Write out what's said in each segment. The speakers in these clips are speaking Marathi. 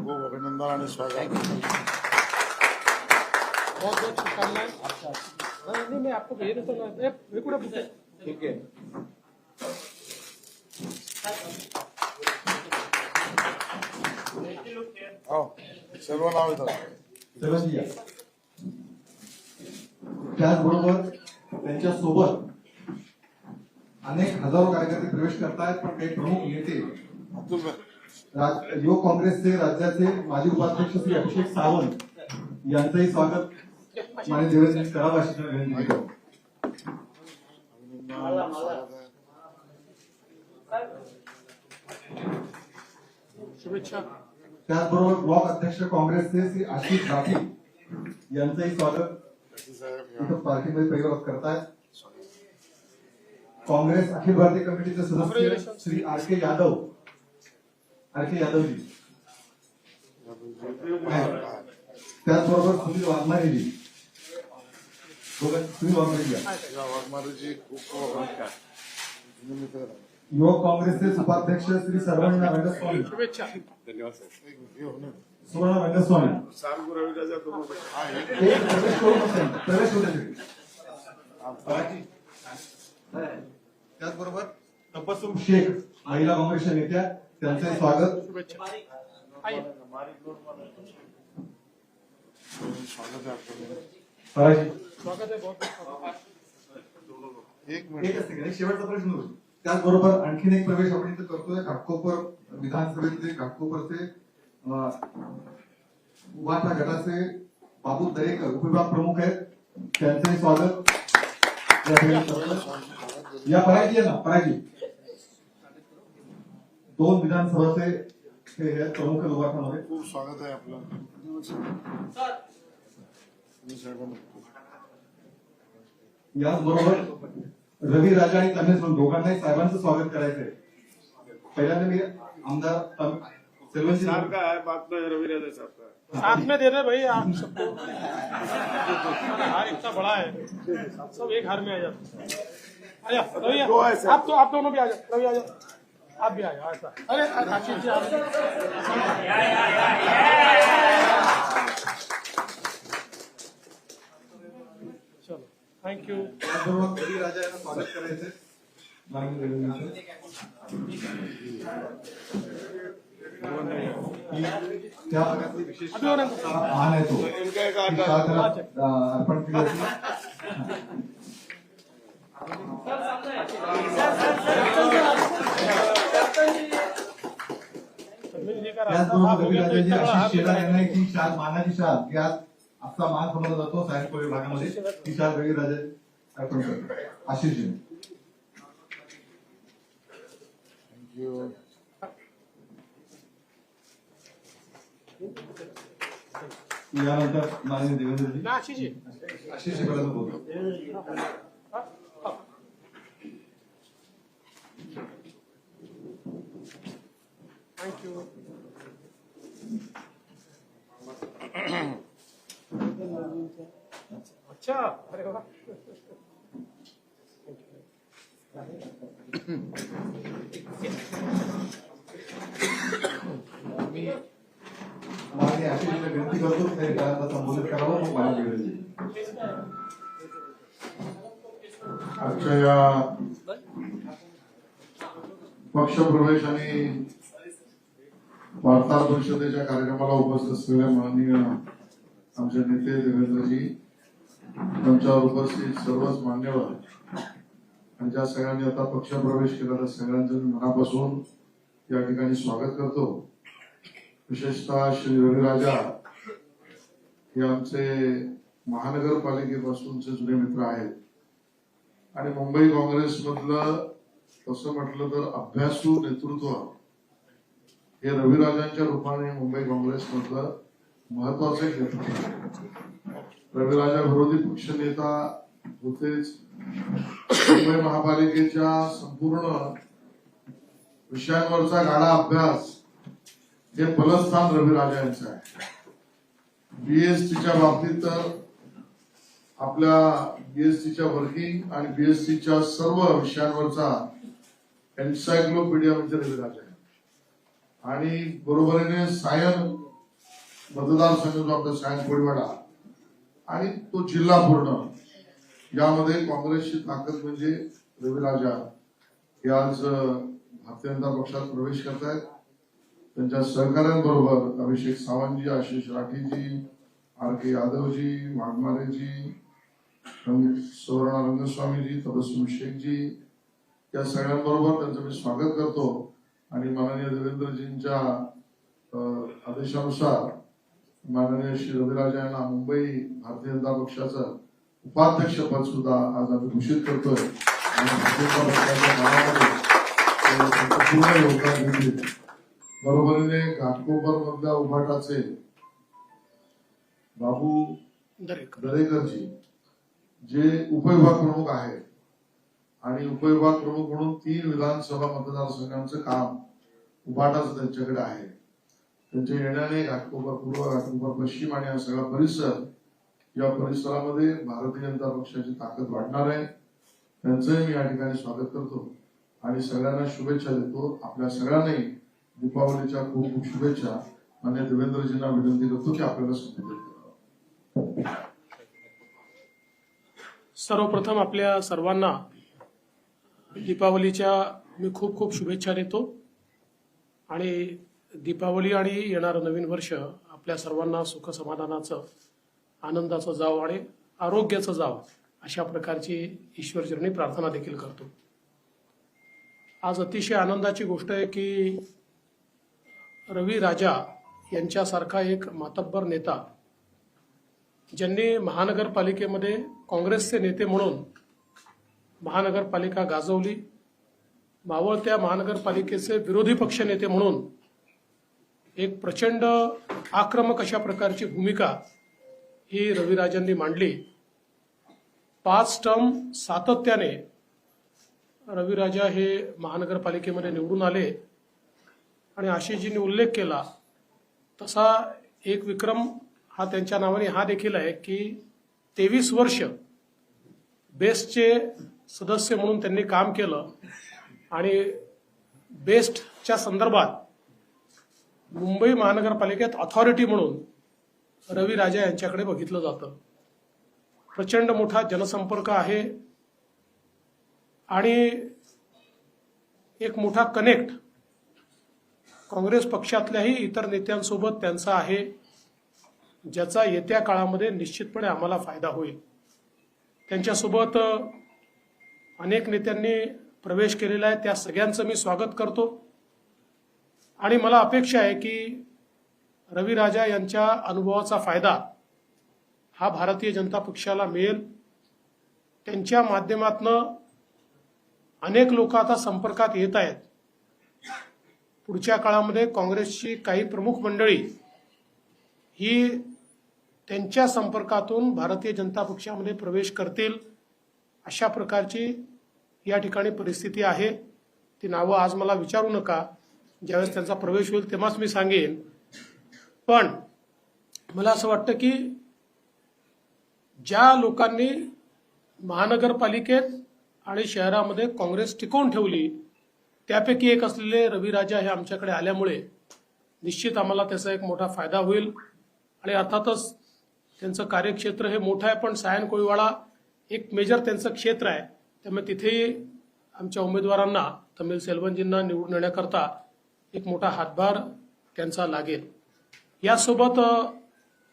खूप अभिनंदन आणि स्वागत. बहुत बहुत शुभकामनाएं. नहीं मैं आपको भेज देता हूँ. ठीक है. सर्व नाव येतात. त्याचबरोबर त्यांच्या सोबत अनेक हजारो कार्यकर्ते प्रवेश करतायत, पण काही प्रमुख नेते युवक काँग्रेसचे राज्याचे माजी उपाध्यक्ष श्री अभिषेक सावंत यांचंही स्वागत माननीय देवेंद्र करावं अशी विनंती करतो. शुभेच्छा. त्याचबरोबर ब्लॉक अध्यक्ष काँग्रेसचे श्री आशिष राठी यांचंही स्वागत इथं पार्टीमध्ये परिवार करतायत. काँग्रेस अखिल भारतीय कमिटीचे सदस्य श्री आर के यादवजी, त्याचबरोबर सुनील वाघमारेजी युवक काँग्रेसचे उपाध्यक्ष श्री सर्वण्णा वेंकटस्वामी. शुभेच्छा. सुवर्ण वेंकटस्वामी प्रवेश होते. त्याचबरोबर तबस्सुम शेख महिला काँग्रेसच्या नेत्या त्यांचे स्वागत. शुभेच्छा. स्वागत आहे. बहुत शेवटचा प्रश्न होतो. त्याचबरोबर आणखीन एक प्रवेश आपण इथे करतोय. घाटकोपर विधानसभेतले घाटकोपरचे उभाटा गटाचे बाबू दरेकर उपविभाग प्रमुख आहेत, त्यांचंही स्वागत. या परागी आहे ना, परागी 2 विधानसभाचे हे प्रमुख उभाटामध्ये खूप स्वागत आहे आपलं. याचबरोबर रवी राजा आणि तमेश दोघांनाही साहेबांचं स्वागत करायचंय. पहिल्यांदा मी आमदार सेल्वंत साहब का है बात में रवि राजा साहब का साथ में दे दे भाई आप सबको. हार इतना बड़ा है, सब एक हार में आ जाते. अरे रवि आप दोनों भी आ जाओ. रवि आ जाओ, आप भी आ जाओ. ऐसा अरे आशीष जी आप. चलो थँक यू. त्याचबरोबर रवी राजा यांना स्वागत करायचंय. त्या भागातली विशेष मान आहे तो अर्पण केली होती. त्याचबरोबर रवी राजाजी आशिष शेलार यांना एक शाल, मानाची शाल, की आज आजचा मान समजला जातो सायंकाळ विभागामध्ये, ती शाल रवी राजा अर्पण करतो. आशिष जी यानंतर माननीय देवेंद्रजी आशिष शेलार बोलतो. Thank you. अच्छा अरे बाबा. मी माननीय आशिषजीला विनंती करतो की त्यांना संबोधित करावं. मग माननीय देवेंद्रजी आजच्या या पक्षप्रवेश आणि वार्ताहर परिषदेच्या कार्यक्रमाला उपस्थित असलेल्या माननीय आमचे नेते देवेंद्रजी, त्यांच्यावर उपस्थित सर्वच मान्यवर आणि ज्या सगळ्यांनी आता पक्षप्रवेश केला त्या सगळ्यांचं मी मनापासून या ठिकाणी स्वागत करतो. विशेषतः श्री रविराजा हे आमचे महानगरपालिकेपासूनचे जुने मित्र आहेत आणि मुंबई काँग्रेसमधलं तसं म्हटलं तर अभ्यासू नेतृत्व हे रविराजांच्या रूपाने मुंबई काँग्रेसमधलं महत्वाचं एक नेतृत्व. रविराजा विरोधी पक्षनेता होतेच. मुंबई महापालिकेच्या संपूर्ण विषयांवरचा गाढा अभ्यास हे बलस्थान रविराजा यांचं आहे. बीएसटीच्या बाबतीत तर आपल्या बीएसटीच्या वर्किंग आणि बीएसटीच्या सर्व विषयांवरचा एन्सायक्लोपीडिया म्हणजे रविराजा आहे. आणि बरोबरीने सायन मतदारसंघ जो आपला सायन कोळीवाडा आणि तो जिल्हा पूर्ण यामध्ये काँग्रेसची ताकद म्हणजे रविराजा हे आज भारतीय जनता पक्षात प्रवेश करतायत. त्यांच्या सहकाऱ्यांबरोबर अभिषेक सावंतजी, आशिष राठीजी, आर के यादवजी, वाघमारेजी, सुवर्णा रंगस्वामीजी, तबस्सुम शेखजी या सगळ्यांबरोबर त्यांचं मी स्वागत करतो. आणि माननीय देवेंद्रजींच्या आदेशानुसार माननीय श्री रविराजा यांना मुंबई भारतीय जनता पक्षाचं उपाध्यक्ष पद सुद्धा आज आम्ही घोषित करतोय. आणि भारतीय जनता पक्षाच्या कामामध्ये ते पूर्ण योगदान देतील. बरोबरीने घाटकोपर मधल्या उभाटाचे बाबू दरेकरजी जे उपविभाग प्रमुख आहेत आणि उपविभाग प्रमुख म्हणून 3 विधानसभा मतदारसंघांचं काम उभाटाचं त्यांच्याकडे आहे. त्यांच्या येण्याने घाटकोपर पूर्व, घाटकोपर पश्चिम आणि हा सगळा परिसर, या परिसरामध्ये भारतीय जनता पक्षाची ताकद वाढणार आहे. त्यांचंही मी या ठिकाणी स्वागत करतो आणि सगळ्यांना शुभेच्छा देतो. आपल्या सगळ्यांनाही दीपावलीच्या खूप खूप शुभेच्छा. मान्य देवेंद्रजींना विनंती करतो की आपल्याला संबोधित करावं. सर्वप्रथम आपल्या सर्वांना दीपावलीच्या मी खूप खूप शुभेच्छा देतो. आणि दीपावली आणि येणारं नवीन वर्ष आपल्या सर्वांना सुख समाधानाचं, आनंदाचं जावं आणि आरोग्याचं जावं अशा प्रकारची ईश्वरचरणी प्रार्थना देखील करतो. आज अतिशय आनंदाची गोष्ट आहे की रवी राजा यांच्यासारखा एक मातब्बर नेता, ज्यांनी महानगरपालिकेमध्ये काँग्रेसचे नेते म्हणून महानगरपालिका गाजवली, मावळत्या महानगरपालिकेचे विरोधी पक्ष नेते म्हणून एक प्रचंड आक्रमक अशा प्रकारची भूमिका ही रविराजांनी मांडली. 5 टर्म सातत्याने रविराजा हे महानगरपालिकेमध्ये निवडून आले. आणि आशिषजींनी उल्लेख केला तसा एक विक्रम हा त्यांच्या नावाने हा देखील आहे की 23 वर्ष बेस्टचे सदस्य म्हणून त्यांनी काम केलं. आणि बेस्टच्या संदर्भात मुंबई महानगरपालिकेत ऑथॉरिटी म्हणून रविराजा यांच्याकडे बघितलं जातं. प्रचंड मोठा जनसंपर्क आहे आणि एक मोठा कनेक्ट काँग्रेस पक्षातल्याही इतर नेत्यांसोबत त्यांचा आहे, ज्याचा येत्या काळामध्ये निश्चितपणे आम्हाला फायदा होईल. त्यांच्यासोबत अनेक नेत्यांनी प्रवेश केलेला आहे, त्या सगळ्यांचं मी स्वागत करतो. आणि मला अपेक्षा आहे की रविराजा यांच्या अनुभवाचा फायदा हा भारतीय जनता पक्षाला मिळेल. त्यांच्या माध्यमातून अनेक लोक आता संपर्कात येत आहेत. पुढच्या काळामध्ये काँग्रेसची काही प्रमुख मंडळी ही त्यांच्या संपर्कातून भारतीय जनता पक्षामध्ये प्रवेश करतील अशा प्रकारची या ठिकाणी परिस्थिती आहे. ती नावं आज मला विचारू नका, ज्यावेळेस त्यांचा प्रवेश होईल तेव्हाच मी सांगेन. पण मला असं वाटतं की ज्या लोकांनी महानगरपालिकेत आणि शहरामध्ये काँग्रेस टिकवून ठेवली त्यापैकी एक असलेले रविराजा हे आमच्याकडे आल्यामुळे निश्चित आम्हाला त्याचा एक मोठा फायदा होईल. आणि अर्थातच त्यांचं कार्यक्षेत्र हे मोठं आहे, पण सायन कोळीवाडा एक मेजर त्यांचं क्षेत्र आहे. त्यामुळे तिथेही आमच्या उमेदवारांना तमिल सेल्वनजींना निवडून येण्याकरता एक मोठा हातभार त्यांचा लागेल. यासोबत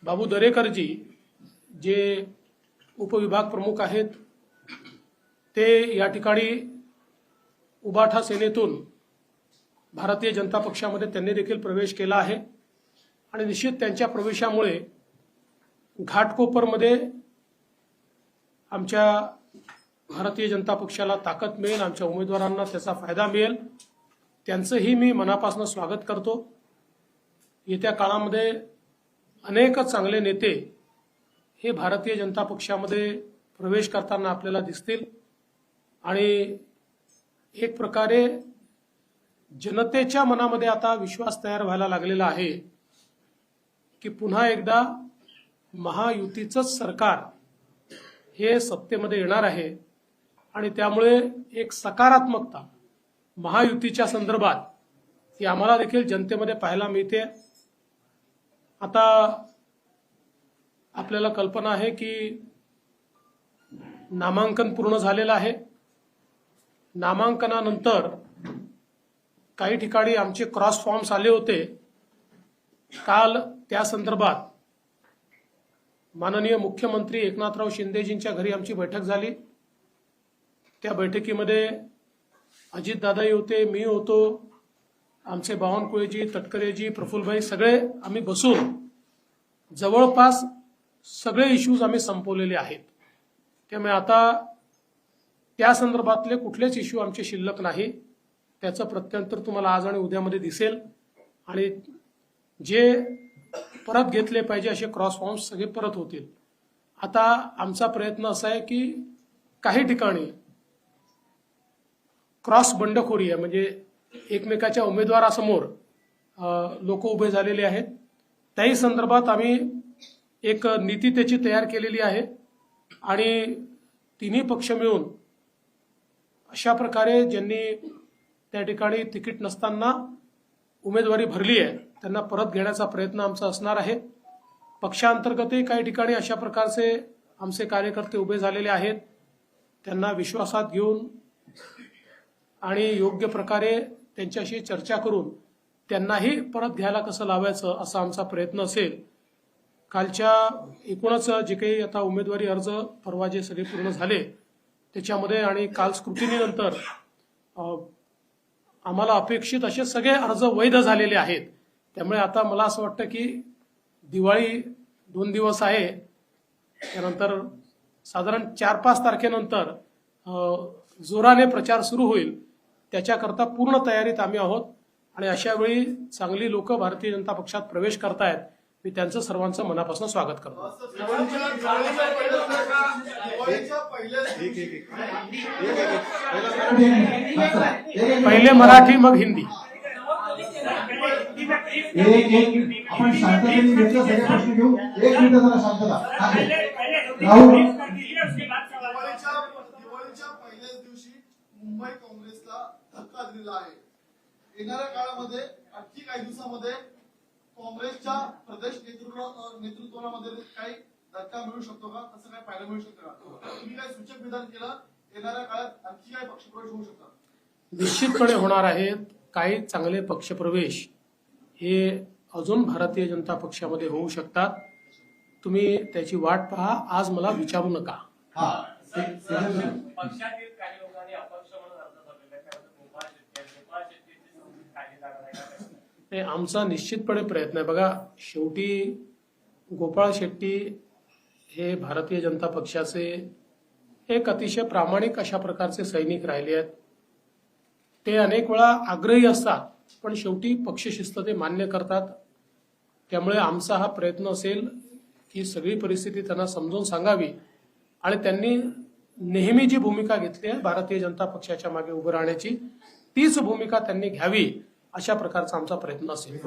बाबू दरेकरजी जे उपविभाग प्रमुख आहेत ते या ठिकाणी उबाठा सेनेतून भारतीय जनता पक्षामध्ये त्यांनी देखील प्रवेश केला आहे. आणि निश्चित त्यांच्या प्रवेशामुळे घाटकोपरमध्ये आमच्या भारतीय जनता पक्षाला ताकद मिळेल, आमच्या उमेदवारांना त्याचा फायदा मिळेल. त्यांचंही मी मनापासून स्वागत करतो. येत्या काळामध्ये अनेक चांगले नेते हे भारतीय जनता पक्षामध्ये प्रवेश करताना आपल्याला दिसतील. आणि एक प्रकारे जनतेच्या मनामध्ये आता विश्वास तयार व्हायला लागलेला आहे की पुन्हा एकदा महायुतीचंच सरकार हे सत्तेमध्ये येणार आहे. आणि त्यामुळे एक सकारात्मकता महायुतीच्या संदर्भात ही आम्हाला देखील जनतेमध्ये पाहायला मिळते. आता आपल्याला कल्पना आहे की नामांकन पूर्ण झालेलं आहे. नामांकनानंतर काही ठिकाणी आमचे क्रॉस फॉर्म्स आले होते. काल त्या संदर्भात माननीय मुख्यमंत्री एकनाथराव शिंदेजींच्या घरी आमची बैठक झाली. त्या बैठकीमध्ये अजितदादाही होते, मी होतो, आमचे बावनकुळेजी, तटकरेजी, प्रफुल्लभाई सगळे आम्ही बसून जवळपास सगळे इश्यूज आम्ही संपवलेले आहेत. त्यामुळे आता त्या संदर्भातले कुठलेच इश्यू आमचे शिल्लक नाही. त्याचं प्रत्यंतर तुम्हाला आज आणि उद्यामध्ये दिसेल आणि जे परत घेतले पाहिजे असे क्रॉस फॉर्म्स सगळे परत होतील. आता आमचा प्रयत्न असा आहे की काही ठिकाणी क्रॉस बंडखोरी आहे, म्हणजे एकमेकाच्या उमेदवारासमोर लोक उभे झालेले आहेत. त्याही संदर्भात आम्ही एक नीती त्याची तयार केलेली आहे आणि तिन्ही पक्ष मिळून अशा प्रकारे ज्यांनी त्या ठिकाणी तिकीट नसताना उमेदवारी भरली आहे त्यांना परत घेण्याचा प्रयत्न आमचा असणार आहे. पक्षांतर्गतही काही ठिकाणी अशा प्रकारचे आमचे कार्यकर्ते उभे झालेले आहेत. त्यांना विश्वासात घेऊन आणि योग्य प्रकारे त्यांच्याशी चर्चा करून त्यांनाही परत घ्यायला कसं लावायचं असा आमचा प्रयत्न असेल. कालच्या एकूणच जे काही आता उमेदवारी अर्ज परवा जे सगळे पूर्ण झाले त्याच्यामध्ये आणि काल स्क्रुटिनीनंतर आम्हाला अपेक्षित असे सगळे अर्ज वैध झालेले आहेत. त्यामुळे आता मला असं वाटतं की दिवाळी 2 दिवस आहे, त्यानंतर साधारण 4-5 तारखेनंतर जोराने प्रचार सुरू होईल. त्याच्याकरता पूर्ण तयारीत आम्ही आहोत आणि अशा वेळी चांगली लोक भारतीय जनता पक्षात प्रवेश करतायत. मी त्यांचं सर्वांचं मनापासून स्वागत करतो. पहिले मराठी मग हिंदी. आपण शांततेने घेतलं सगळे प्रश्न घेऊ. 1 मिनिट जरा शांतता. राहुल दिवाळीच्या पहिल्याच दिवशी मुंबई काँग्रेसला धक्का दिलेला आहे. येणाऱ्या काळामध्ये आणखी काही दिवसामध्ये काँग्रेसच्या प्रदेश नेतृत्वामध्ये काही धक्का मिळू शकतो का? असं काय पाहायला मिळू शकतं का? तुम्ही काय सूचक विधान केलं, येणाऱ्या काळात आणखी काय पक्षप्रवेश होऊ शकतात? निश्चितपणे होणार आहेत. काही चांगले पक्षप्रवेश हे अजून भारतीय जनता पक्षामध्ये होऊ शकतात. तुम्ही त्याची वाट पहा. आज मला विचारू नका. पक्षातील काही लोकांनी अपक्ष म्हणून अर्ज भरलेला आहे. त्यामध्ये गोपाळ शेट्टी काही जागा राहिल्या. हे आमचा निश्चितपणे प्रयत्न आहे. बघा, शेवटी गोपाळ शेट्टी हे भारतीय जनता पक्षाचे एक अतिशय प्रामाणिक अशा प्रकारचे सैनिक राहिले आहेत. ते अनेक वेळा आग्रही असतात पण शेवटी पक्षशिस्त ते मान्य करतात. त्यामुळे आमचा हा प्रयत्न असेल की सगळी परिस्थिती त्यांना समजून सांगावी आणि त्यांनी नेहमी जी भूमिका घेतली आहे भारतीय जनता पक्षाच्या मागे उभं राहण्याची, तीच भूमिका त्यांनी घ्यावी अशा प्रकारचा आमचा प्रयत्न असेल.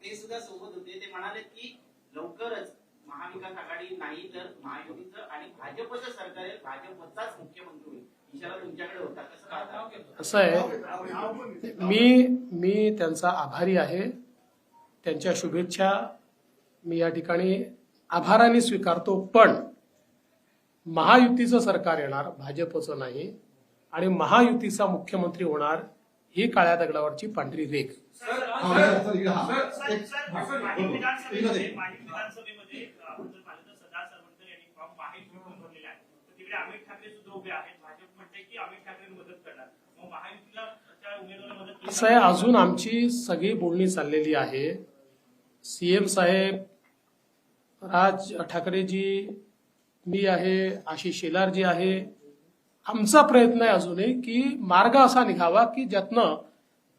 ते सुद्धा सोबत होते. ते म्हणाले की लवकरच महाविकास आघाडी नाही तर महायुतीचं आणि भाजपचं सरकार आहे, भाजपचाच मुख्यमंत्री होईल. इशारा तुमच्याकडे होता, कसं पाहता? असं आहे, मी त्यांचा आभारी आहे. त्यांच्या शुभेच्छा मी या ठिकाणी आभाराने स्वीकारतो. पण महायुतीचं सरकार येणार, भाजपचं नाही, आणि महायुतीचा मुख्यमंत्री होणार ही काळ्या दगडावरची पांढरी रेख. माजी विधानसभेमध्ये आपण जर पाहिलं तर सरदार सरवंतर यांनी फॉर्म महायुतीतून भरलेला आहे. तर तिकडे अमित ठाकरे सुद्धा उभे आहेत. भाजप म्हणते की अमित ठाकरे मदत करणार. मग महायुतीला त्या उमेदवाराला मदत केली. असं आहे, अजून आमची सगळी बोलणी चाललेली आहे. सीएम साहेब, राज ठाकरेजी, मी आहे, आशिष शेलारजी आहे. आमचा प्रयत्न आहे अजूनही की मार्ग असा निघावा की ज्यातनं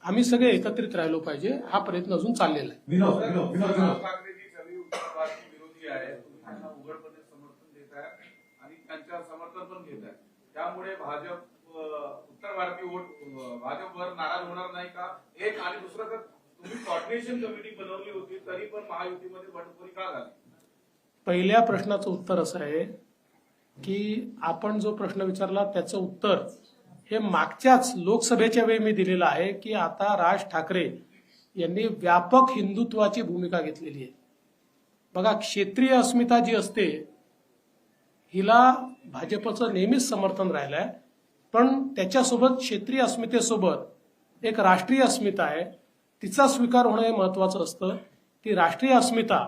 आम्ही सगळे एकत्रित राहिलो पाहिजे. हा प्रयत्न अजून चाललेला आहे. विनोद ठाकरेजी सगळी उत्तरवादी विरोधी आहे. तुम्ही त्यांना उघडपणे समर्थन देत आहे आणि त्यांच्या समर्थन पण घेत आहे. त्यामुळे भाजप उत्तर भारतीय वोट भाजपवर नाराज होणार नाही का? एक आणि दुसरं, तर तुम्ही कोऑर्डिनेशन कमिटी बनवली होती तरी पण महायुतीमध्ये बंडखोरी का झाली? पहिल्या प्रश्नाचं उत्तर असं आहे, की आपण जो प्रश्न विचारला त्याचं उत्तर हे मागच्याच लोकसभेच्या वेळी मी दिलेलं आहे की आता राज ठाकरे यांनी व्यापक हिंदुत्वाची भूमिका घेतलेली आहे. बघा, क्षेत्रीय अस्मिता जी असते हिला भाजपचं नेहमीच समर्थन राहिलं आहे, पण त्याच्यासोबत क्षेत्रीय अस्मितेसोबत एक राष्ट्रीय अस्मिता आहे, तिचा स्वीकार होणं हे महत्वाचं असतं. ती राष्ट्रीय अस्मिता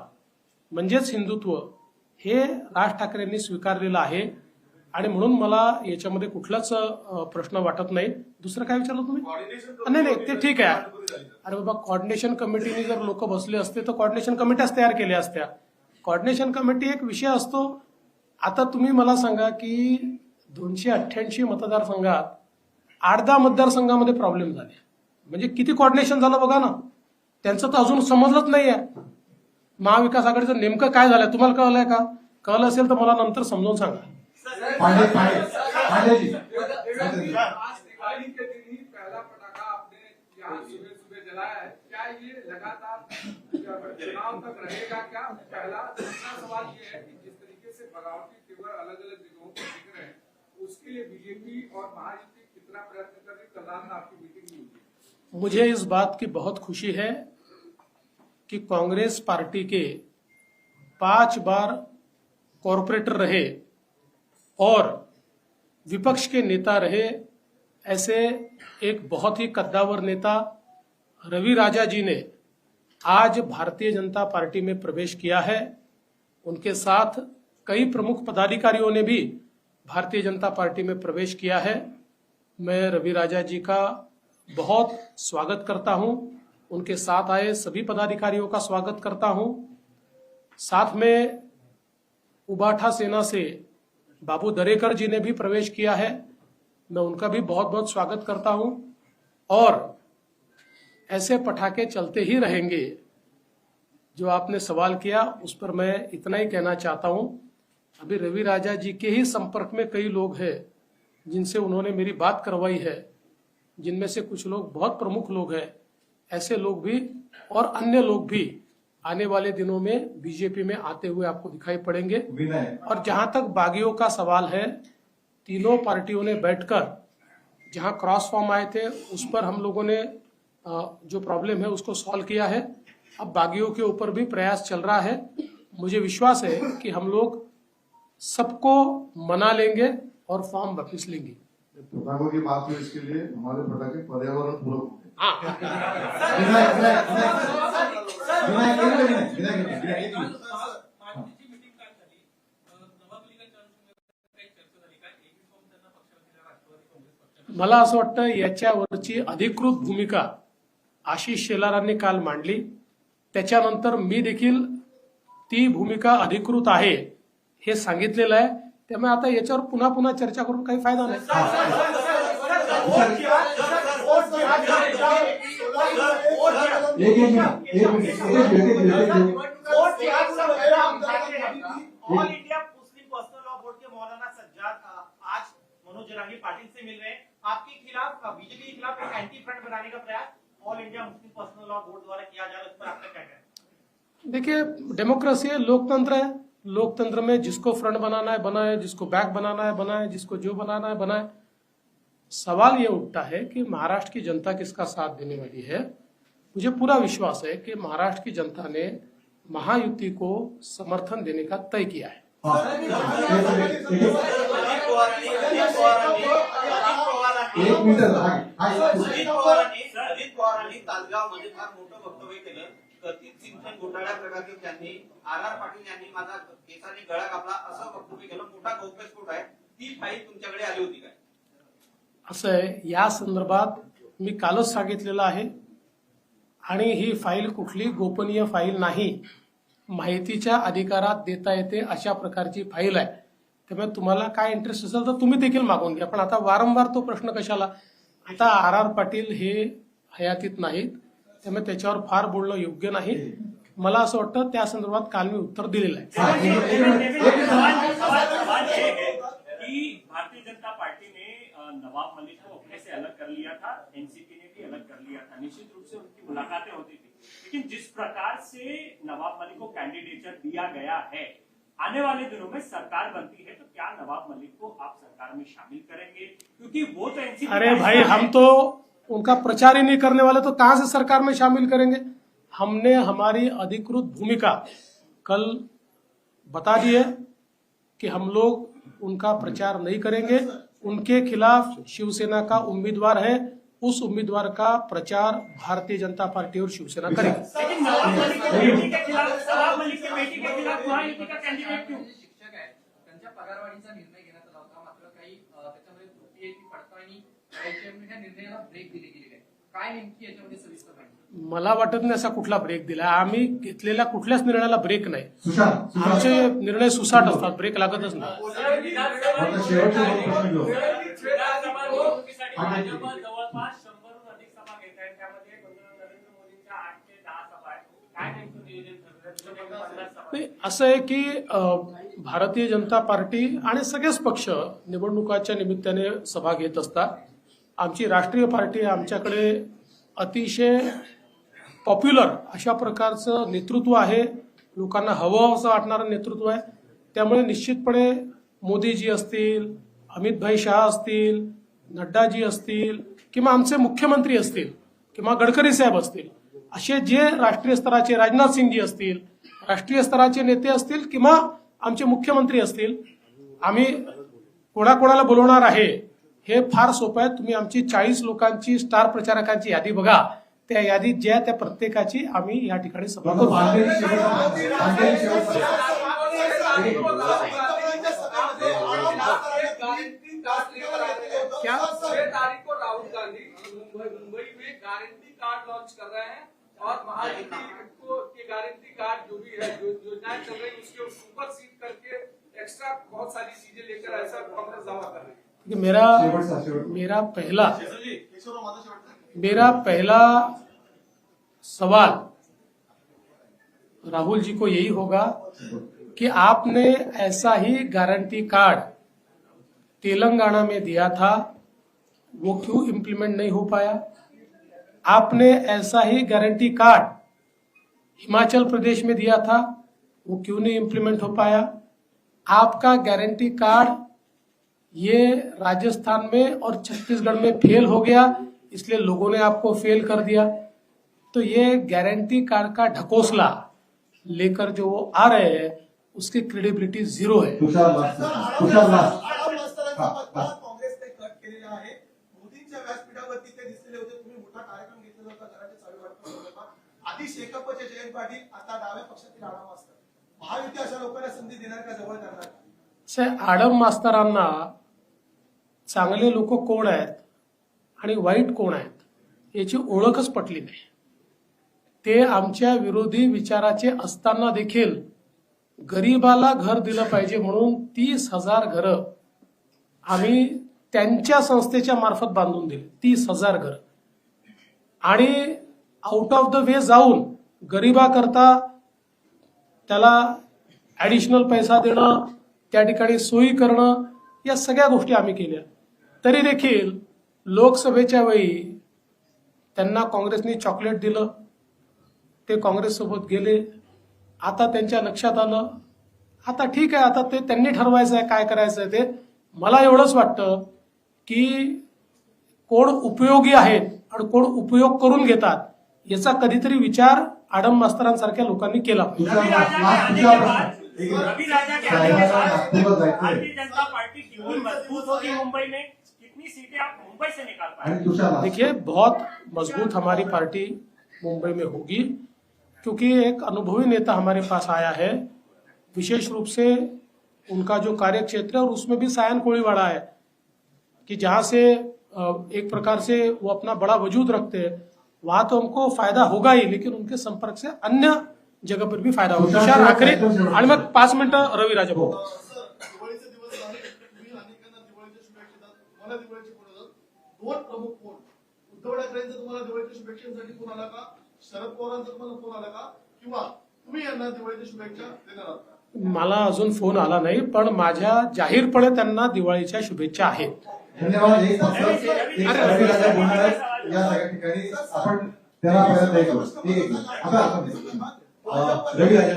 म्हणजेच हिंदुत्व हे राज ठाकरेंनी स्वीकारलेलं आहे आणि म्हणून मला याच्यामध्ये कुठलाच प्रश्न वाटत नाही. दुसरं काय विचारलं तुम्ही? नाही, ते ठीक आहे. अरे बाबा, कोऑर्डिनेशन कमिटीने जर लोक बसले असते तर कोऑर्डिनेशन कमिट्याच तयार केल्या असत्या. कोऑर्डिनेशन कमिटी एक विषय असतो. आता तुम्ही मला सांगा की 288 मतदारसंघात 8-10 मतदारसंघामध्ये प्रॉब्लेम झाले, म्हणजे किती कोऑर्डिनेशन झालं बघा ना. त्यांचं तर अजून समजलंच नाहीये महाविकास आघाडीचं नेमकं काय झालंय. तुम्हाला कळलंय का? कळलं असेल तर मला नंतर समजावून सांगा. पांडेजी दिवाली के दिन ही पहला पटाखा आपने यहाँ सुबह सुबह जलाया है, क्या ये लगातार चुनाव तक रहेगा? क्या पहला दूसरा सवाल ये है कि जिस तरीके से बगावती तेवर अलग अलग जगहों पर दिख रहे हैं, उसके लिए बीजेपी और महायुति कितना प्रयत्न कर रही? कल रात में आपकी मीटिंग हुई थी. मुझे इस बात की बहुत खुशी है कि कांग्रेस पार्टी के 5 बार कॉरपोरेटर रहे और विपक्ष के नेता रहे ऐसे एक बहुत ही कद्दावर नेता रवि राजा जी ने आज भारतीय जनता पार्टी में प्रवेश किया है. उनके साथ कई प्रमुख पदाधिकारियों ने भी भारतीय जनता पार्टी में प्रवेश किया है. मैं रवि राजा जी का बहुत स्वागत करता हूं. उनके साथ आए सभी पदाधिकारियों का स्वागत करता हूं. साथ में उबाठा सेना से बाबू दरेकर जी ने भी प्रवेश किया है. मैं उनका भी बहुत बहुत स्वागत करता हूं और ऐसे पटाखे चलते ही रहेंगे. जो आपने सवाल किया उस पर मैं इतना ही कहना चाहता हूं. अभी रवि राजा जी के ही संपर्क में कई लोग हैं जिनसे उन्होंने मेरी बात करवाई है, जिनमें से कुछ लोग बहुत प्रमुख लोग हैं. ऐसे लोग भी और अन्य लोग भी आने वाले दिनों में बीजेपी में आते हुए आपको दिखाई पड़ेंगे. और जहां तक बागियों का सवाल है, तीनों पार्टियों ने बैठकर जहां क्रॉस फॉर्म आए थे उस पर हम लोगों ने जो प्रॉब्लम है उसको सॉल्व किया है. अब बागियों के ऊपर भी प्रयास चल रहा है. मुझे विश्वास है कि हम लोग सबको मना लेंगे और फॉर्म वापस लेंगे. पटाखों की बात हुई, इसके लिए हमारे पटाखे पर्यावरण पूरक होंगे. मला असं वाटतं याच्यावरची अधिकृत भूमिका आशिष शेलारांनी काल मांडली. त्याच्यानंतर मी देखील ती भूमिका अधिकृत आहे हे सांगितलेलं आहे. त्यामुळे आता याच्यावर पुन्हा पुन्हा चर्चा करून काही फायदा नाही. All India Muslim Personal Law Board के मौलाना सज्जाद आज मनोज जरांगी पाटिल से मिल रहे हैं. आपके खिलाफ, बीजेपी के खिलाफ एक एंटी फ्रंट बनाने का प्रयास all India Muslim Personal Law board द्वारा किया जा रहा है, उस पर आपका क्या कहना है? देखिए, डेमोक्रेसी है, लोकतंत्र है. लोकतंत्र में जिसको फ्रंट बनाना है बनाए, जिसको बैक बनाना है बनाए, जिसको जो बनाना है बनाए. सवाल ये उठता है कि महाराष्ट्र की जनता किसका साथ देने वाली है. मुझे पूरा विश्वास है कि महाराष्ट्र की जनता ने महायुति को समर्थन देने का तय किया है. अजित पवारांनी तासगावमध्ये फार मोठं वक्तव्य केलं. कथित सिंचन घोटाळ्या प्रकरणी त्यांनी आर पाटील यांनी माझा केसाने गळा कापला असं वक्तव्य केलं. मोठा गौप्यस्फोट आहे. ती फाईल तुमच्याकडे आली होती काय? असं आहे, या संदर्भात मी कालच सांगितलेलं आहे आणि ही फाईल कुठली गोपनीय फाईल नाही. माहितीच्या अधिकारात देता येते अशा प्रकारची फाईल आहे. त्यामुळे तुम्हाला काय इंटरेस्ट असेल तर तुम्ही देखील मागून घ्या. पण आता वारंवार तो प्रश्न कशाला. आता आर पाटील हे हयातीत नाहीत, त्यामुळे त्याच्यावर फार बोलणं योग्य नाही. मला असं वाटतं त्या संदर्भात काल मी उत्तर दिलेलं आहे. भारतीय जनता पार्टी ने नवाब मलिक को अपने से अलग कर लिया था, एनसीपी ने भी अलग कर लिया था. निश्चित रूप से उनकी मुलाकातें होती थी, लेकिन जिस प्रकार से नवाब मलिक को कैंडिडेचर दिया गया है, आने वाले दिनों में सरकार बनती है तो क्या नवाब मलिक को आप सरकार में शामिल करेंगे, क्योंकि वो तो एनसीपी अरे भाई, हम तो उनका प्रचार ही नहीं करने वाले, तो कहां से सरकार में शामिल करेंगे। हमने हमारी अधिकृत भूमिका कल बता दी है कि हम लोग उनका प्रचार नहीं करेंगे। उनके खिलाफ शिवसेना का उम्मीदवार है, उस उम्मीदवार का प्रचार भारतीय जनता पार्टी और शिवसेना करेगी। लेकिन नवाब मलिक के बेटी के खिलाफ, नवाब मलिक के बेटी के खिलाफ महायुति का कैंडिडेट क्यों? शिक्षक आहेत, त्यांच्या पगारवाढीचा निर्णय घेण्यात आला होता, मात्र काही त्याच्यामध्ये त्रुटी आहे, ती पडताळणी करायची आहे, त्या निर्णयाला ब्रेक दिली गेलेली आहे. काय नेमकी याच्यामध्ये सविस्तर माहिती? मला वाटत नाही असा कुठला ब्रेक दिला. आम्ही घेतलेल्या कुठल्याच निर्णयाला ब्रेक नाही. सुशांत आमचे निर्णय सुसाट असतात, ब्रेक लागतच नाही. आता शेवटचे दोन प्रश्न घेऊ. विधानसभा निवडणुकीसाठी भाजप जवळपास 100हून अधिक सभा घेत आहे, त्यामध्ये नरेंद्र मोदींच्या 8 ते 10 सभा आहेत. काय नेमकं नियोजन ठरलं? 50 सभा. नाही, असं आहे की भारतीय जनता पार्टी आणि सगळेच पक्ष निवडणुकाच्या निमित्ताने सभा घेत असतात. आमची राष्ट्रीय पार्टी आमच्याकडे अतिशय पॉप्युलर अशा प्रकारचं नेतृत्व आहे, लोकांना हवं असं वाटणारं नेतृत्व आहे. त्यामुळे निश्चितपणे मोदीजी असतील, अमितभाई शहा असतील, नड्डाजी असतील, किंवा आमचे मुख्यमंत्री असतील, किंवा गडकरी साहेब असतील, असे जे राष्ट्रीय स्तराचे, राजनाथ सिंगजी असतील, राष्ट्रीय स्तराचे नेते असतील, किंवा आमचे मुख्यमंत्री असतील, आम्ही कोणाकोणाला बोलवणार आहे हे फार सोपं आहे. तुम्ही आमची 40 लोकांची स्टार प्रचारकांची यादी बघा, त्या यादीत ज्या त्या प्रत्येकाची आम्ही या ठिकाणी सभा करू. क्या 6 तारीख को राहुल गांधी मुंबई में गारंटी कार्ड लॉन्च कर रहे हैं और महायुति को के गारंटी कार्ड जो भी है, जो योजनाएं चल रही उसके ऊपर सीट करके एक्स्ट्रा बहुत सारी चीजें लेकर ऐसा कांग्रेस दावा कर रही है. मेरा पहला सवाल राहुल जी को यही होगा कि आपने ऐसा ही गारंटी कार्ड तेलंगाना में दिया था, वो क्यों इम्प्लीमेंट नहीं हो पाया? आपने ऐसा ही गारंटी कार्ड हिमाचल प्रदेश में दिया था, वो क्यों नहीं इम्प्लीमेंट हो पाया? आपका गारंटी कार्ड ये राजस्थान में और छत्तीसगढ़ में फेल हो गया, इसलिए लोगों ने आपको फेल कर दिया. तो ये गारंटी कार्ड का ढकोसला लेकर जो वो आ रहे हैं, उसकी क्रेडिबिलिटी 0 है. काँग्रेसने कट केलेला आहे. मोदींच्या व्यासपीठावरती ते दिसलेले होते. तुम्ही मोठा कार्यक्रम घेतलेला होता, घराचे चावी वाटप होता. आधी शेकापचे जयंत पाटील, आता डाव्या पक्षातील आडम मास्तर. महायुती अशा लोकांना संधी देणार का, जवळ करणार? आडम मास्तरांना चांगले लोक कोण आहेत आणि वाईट कोण आहेत याची ओळखच पटली नाही. ते आमच्या विरोधी विचाराचे असताना देखील गरीबाला घर दिलं पाहिजे म्हणून 30,000 घरं आम्ही त्यांच्या संस्थेच्या मार्फत बांधून दिली. 30,000 घरं. आणि आउट ऑफ द वे जाऊन गरीबाकरता त्याला ऍडिशनल पैसा देणं, त्या ठिकाणी सोयी करणं, या सगळ्या गोष्टी आम्ही केल्या. तरी देखील लोकसभेच्या वेळी त्यांना काँग्रेसने चॉकलेट दिलं, ते काँग्रेससोबत गेले. आता त्यांच्या लक्षात आलं, आता ठीक आहे, आता ते त्यांनी ठरवायचं आहे काय करायचं आहे ते. मला एवढंच वाटतं की कोण उपयोगी आहेत आणि कोण उपयोग करून घेतात याचा कधीतरी विचार आडम मास्तरांसारख्या लोकांनी केला पाहिजे. रवि राजा के आने के बाद भारतीय जनता पार्टी कितनी मजबूत होगी मुंबई में? कितनी सीटें आप मुंबई से निकाल पाएंगे? देखिए, बहुत मजबूत हमारी पार्टी मुंबई में होगी, क्योंकि एक अनुभवी नेता हमारे पास आया है. विशेष रूप से उनका जो कार्य क्षेत्र है और उसमें भी सायन कोळीवाड़ा है कि जहां से एक प्रकार से वो अपना बड़ा वजूद रखते हैं. वहां तो हमको फायदा होगा ही, लेकिन उनके संपर्क से अन्य जगह पर भी फायदा होगा. तुषार आखरे आणि मग 5 मिनिटं रवी राजा भाऊ. दिवाळीचे दिवस आहे, तुम्ही अनेकांना दिवाळीच्या शुभेच्छा देतात. मला दिवाळीचे फोन येतात. 2 प्रमुख फोन. उद्धव ठाकरेंचा तुम्हाला दिवाळीच्या शुभेच्छांसाठी फोन आला का? शरद पवारांचा तुम्हाला फोन आला का? किंवा तुम्ही यांना दिवाळीच्या शुभेच्छा देणार आहात का? मला अजून फोन आला नाही, पण माझ्या जाहीरपणे त्यांना दिवाळीच्या शुभेच्छा आहेत. धन्यवाद. एक रवी राजा बोलणार आहेत या सगळ्या ठिकाणी. आपण त्यांना पर्यंत ऐकू. आता आपण रवी राजा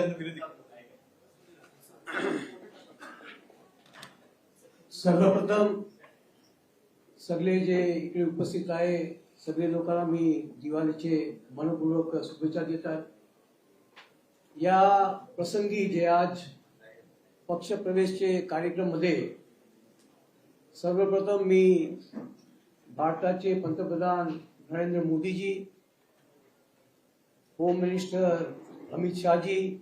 सर्वप्रथम सगळे जे इकडे उपस्थित आहे सगळे लोकांना मी दिवाळीचे मनपूर्वक शुभेच्छा देतात. या प्रसंगी जे आज पक्षप्रवेशचे कार्यक्रम मध्ये सर्वप्रथम मी भारताचे पंतप्रधान नरेंद्र मोदीजी, होम मिनिस्टर अमित शाहजी,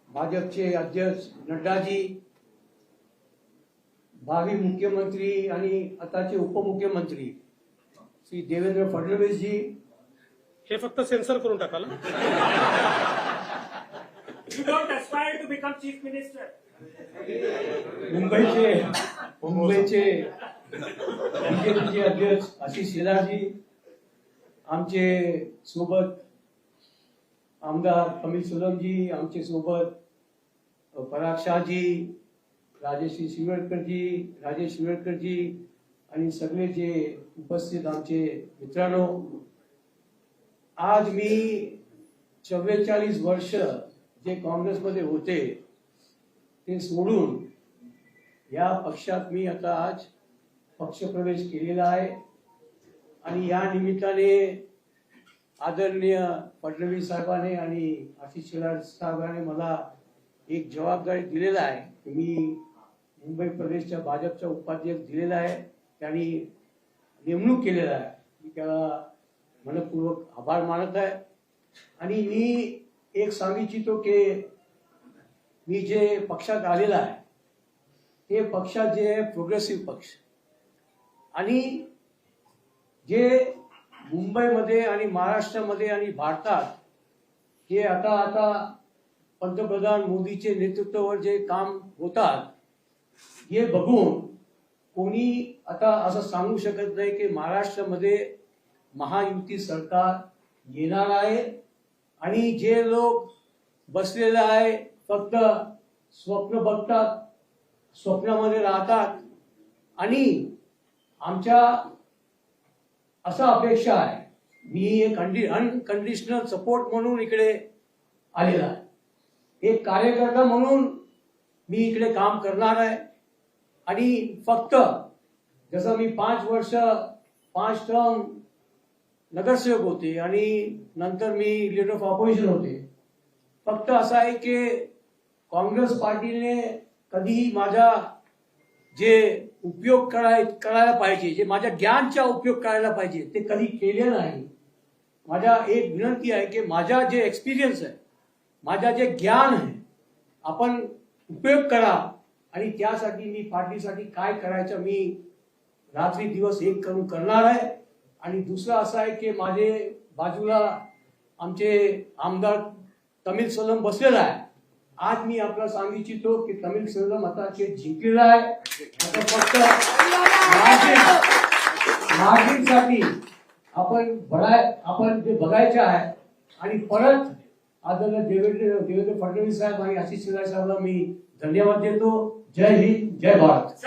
भाजपचे अध्यक्ष नड्डाजी, भावी मुख्यमंत्री आणि आताचे उपमुख्यमंत्री श्री देवेंद्र फडणवीसजी, हे फक्त सेन्सर करून टाकाल. You don't aspire to become chief minister. मुंबईचे बीजेपीचे अध्यक्ष आशिष शेलारजी, आमचे सोबत आमदार कपिल सोलमजी, आमचे सोबत पराग शाहजी, राजेश शिरवडकरजी आणि सगळे जे उपस्थित आमचे मित्रांनो, आज मी 44 वर्ष जे काँग्रेसमध्ये होते ते सोडून या पक्षात मी आता आज पक्षप्रवेश केलेला आहे. आणि या निमित्ताने आदरणीय फडणवीस साहेबांनी आणि आशिष शेलार साहेबांनी मला एक जबाबदारी दिलेला आहे की मी मुंबई प्रदेशच्या भाजपचा उपाध्यक्ष दिलेला आहे, त्यांनी नेमणूक केलेला आहे. मी त्याला मनपूर्वक आभार मानत आहे. आणि मी एक सांगू इच्छितो की मी जे पक्षात आलेला आहे ते पक्षात जे प्रोग्रेसिव्ह पक्ष आणि जे मुंबईमध्ये आणि महाराष्ट्रामध्ये आणि भारतात जे आता पंतप्रधान मोदीचे नेतृत्वावर जे काम होतात हे बघून कोणी आता असं सांगू शकत नाही की महाराष्ट्रामध्ये महायुती सरकार येणार आहे. आणि जे लोक बसलेले आहे फक्त स्वप्न बघतात, स्वप्नामध्ये राहतात. आणि आमच्या असा अपेक्षा आहे, मी एक अनकंडिशनल सपोर्ट म्हणून इकडे आलेला आहे, एक कार्यकर्ता म्हणून मी इकडे काम करणार आहे. आणि फक्त जसं मी 5 वर्ष 5 टर्म नगरसेवक होते आणि नंतर मी लीडर ऑफ ऑपोजिशन होते, फक्त असं आहे की काँग्रेस पार्टीने कधीही माझा जे उपयोग करायला पाहिजे, जे माझ्या ज्ञानचा उपयोग करायला पाहिजे ते कधी केले नाही. माझा एक विनंती आहे की माझा जे एक्सपिरियन्स आहे, माझा जे ज्ञान आहे, आपण उपयोग करा. आणि त्यासाठी मी पार्टीसाठी काय करायचं मी रात्री दिवस एक करून करणार आहे. आणि दुसरं असं आहे की माझे बाजूला आमचे आमदार कपिल सोलम बसलेला आहे. आज मी आपल्याला सांगू इच्छितो की कपिल सोलम आता जिंकलेला आहे. आता फक्त मार्जिनसाठी आपण जे बघायचं आहे. आणि परत आदरणीय देवेंद्र फडणवीस साहेब आणि आशिष शेलार साहेबांना मी धन्यवाद देतो. जय हिंद, जय भारत.